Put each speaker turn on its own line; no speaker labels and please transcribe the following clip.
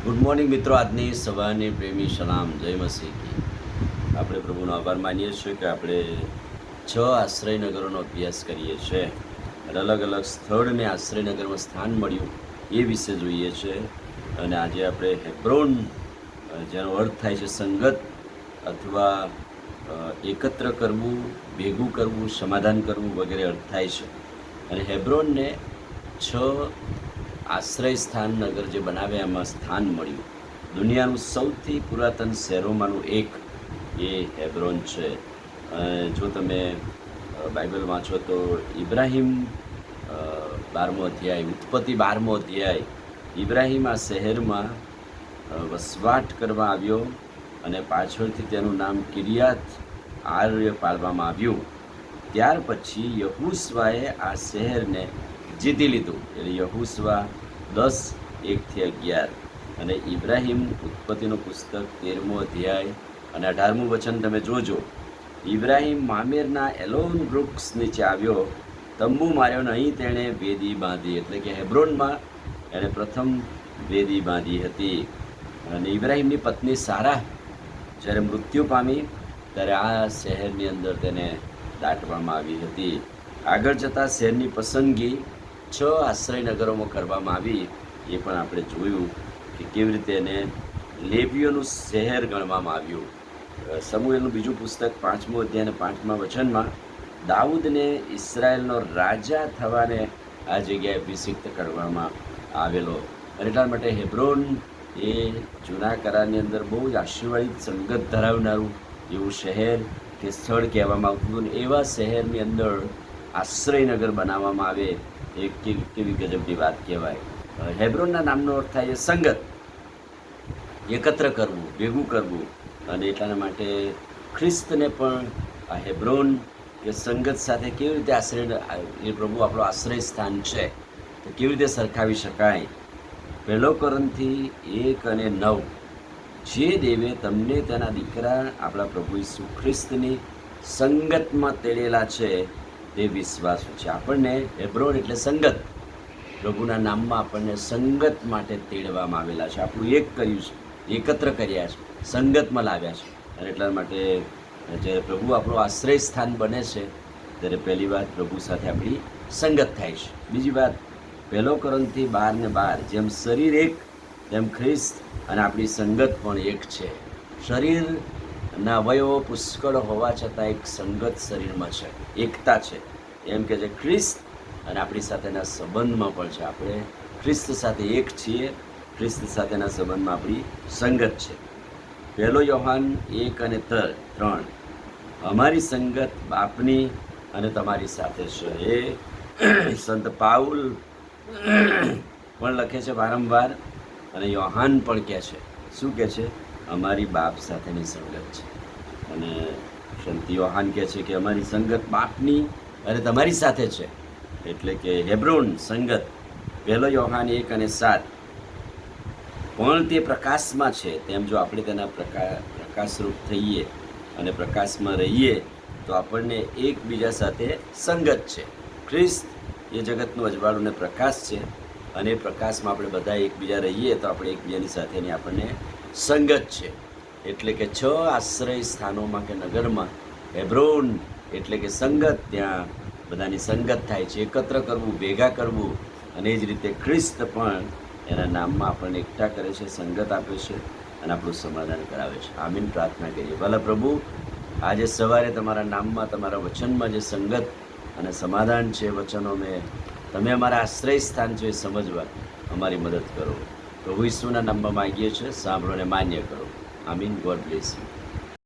Good morning મિત્રો. આજની સવારની પ્રેમી સલામ, જય મસીહ કી. આપણે પ્રભુનો આભાર માનીએ છીએ કે આપણે 6 આશ્રયનગરોનો અભ્યાસ કરીએ છીએ અને અલગ અલગ સ્થળને આશ્રયનગરમાં સ્થાન મળ્યું એ વિશે જોઈએ છે. અને આજે આપણે હેબ્રોન, જેનો અર્થ થાય છે સંગત અથવા એકત્ર કરવું, ભેગું કરવું, સમાધાન કરવું વગેરે અર્થ થાય છે. અને હેબ્રોનને 6 આશ્રય સ્થાન નગર જે બનાવ્યા એમાં સ્થાન મળ્યું. દુનિયાનું સૌથી પુરાતન શહેરોમાંનું એક એ હેબ્રોન છે. જો તમે બાઇબલ વાંચો તો ઇબ્રાહિમ 12મો અધ્યાય, ઉત્પત્તિ 12મો અધ્યાય, ઇબ્રાહિમ આ શહેરમાં વસવાટ કરવા આવ્યો અને પાછળથી તેનું નામ કિરિયાત આર્ય પાડવામાં આવ્યું. ત્યાર પછી યહૂશવાએ આ શહેરને જીતી લીધું. એટલે યહૂશવા 10:1-11 અને ઇબ્રાહિમ, ઉત્પત્તિનું પુસ્તક 13મો અધ્યાય અને 18મું વચન તમે જોજો. ઇબ્રાહિમ મામેરના એલોન વૃક્ષ નીચે આવ્યો, તંબુ માર્યો ને અહીં તેણે વેદી બાંધી. એટલે કે હેબ્રોનમાં એણે પ્રથમ વેદી બાંધી હતી. અને ઇબ્રાહિમની પત્ની સારા જ્યારે મૃત્યુ પામી ત્યારે આ શહેરની અંદર તેને દાટવામાં આવી હતી. આગળ જતાં શહેરની પસંદગી 6 આશ્રયનગરોમાં કરવામાં આવી. એ પણ આપણે જોયું કે કેવી રીતે એને લેવીઓનું શહેર ગણવામાં આવ્યું. સમુએલનું બીજું પુસ્તક 5મો અધ્યાય અને 5મા વચનમાં દાઉદને ઇસ્રાયેલનો રાજા થવાને આ જગ્યાએ અભિષિક્ત કરવામાં આવેલો. એટલા માટે હેબ્રોન એ જૂના કરારની અંદર બહુ જ આશીર્વાદિત સંગત ધરાવનારું એવું શહેર કે સ્થળ કહેવામાં આવતું હતું. એવા શહેરની અંદર આશ્રયનગર બનાવવામાં આવે એ કેવી ગજબની વાત કહેવાય. હેબ્રોનના નામનો અર્થ થાય છે સંગત, એકત્ર કરવું, ભેગું કરવું. અને એટલાના માટે ખ્રિસ્તને પણ આ હેબ્રોન કે સંગત સાથે કેવી રીતે એ પ્રભુ આપણો આશ્રય સ્થાન છે તો કેવી રીતે સરખાવી શકાય. 1 કોરિન્થી 1:9, જે દેવે તમને તેના દીકરા આપણા પ્રભુ ઈસુ ખ્રિસ્તની સંગતમાં તેડેલા છે તે વિશ્વાસુ છે. આપણને હેબ્રોન એટલે સંગત, પ્રભુના નામમાં આપણને સંગત માટે તેડવામાં આવેલા છે. આપણું એક કર્યું છે, એકત્ર કર્યા છે, સંગતમાં લાવ્યા છે. અને એટલા માટે જ્યારે પ્રભુ આપણું આશ્રય સ્થાન બને છે ત્યારે પહેલી વાત પ્રભુ સાથે આપણી સંગત થાય છે. બીજી વાત 1 કોરિન્થી 12:12, જેમ શરીર એક તેમ ખ્રિસ્ત અને આપણી સંગત પણ એક છે. શરીરના અવયવો પુષ્કળ હોવા છતાં એક સંગત શરીરમાં છે, એકતા છે. એમ કે જે ખ્રિસ્ત અને આપણી સાથેના સંબંધમાં પણ છે. આપણે ખ્રિસ્ત સાથે એક છીએ, ખ્રિસ્ત સાથેના સંબંધમાં આપણી સંગત છે. 1 યોહાન 1:3, અમારી સંગત બાપની અને તમારી સાથે છે. એ સંત પાઉલ પણ લખે છે વારંવાર, અને યોહાન પણ કહે છે. શું કહે છે? અમારી બાપ સાથેની સંગત છે. અને સંત યોહાન કહે છે કે અમારી સંગત બાપની અને તમારી સાથે છે. એટલે કે હેબ્રોન સંગત. 1 યોહાન 1:7, પણ તે પ્રકાશમાં છે, તેમ જો આપણે તેના પ્રકાશરૂપ થઈએ અને પ્રકાશમાં રહીએ તો આપણને એકબીજા સાથે સંગત છે. ખ્રિસ્ત એ જગતનું અજવાળું ને પ્રકાશ છે, અને એ પ્રકાશમાં આપણે બધા એકબીજા રહીએ તો આપણે એકબીજાની સાથેની આપણને સંગત છે. એટલે કે 6 આશ્રય સ્થાનોમાં કે નગરમાં હેબ્રોન એટલે કે સંગત, ત્યાં બધાની સંગત થાય છે, એકત્ર કરવું, ભેગા કરવું. અને એ જ રીતે ખ્રિસ્ત પણ એના નામમાં આપણને એકઠા કરે છે, સંગત આપે છે અને આપણું સમાધાન કરાવે છે. આમીન. પ્રાર્થના કરીએ. ભલા પ્રભુ, આજે સવારે તમારા નામમાં, તમારા વચનમાં જે સંગત અને સમાધાન છે, વચનો તમે અમારા આશ્રય સ્થાન છે એ સમજવા અમારી મદદ કરો. પ્રભુ ઈસુના નામમાં માંગીએ છીએ, સાંભળો અને માન્ય કરો. આમીન. God bless you.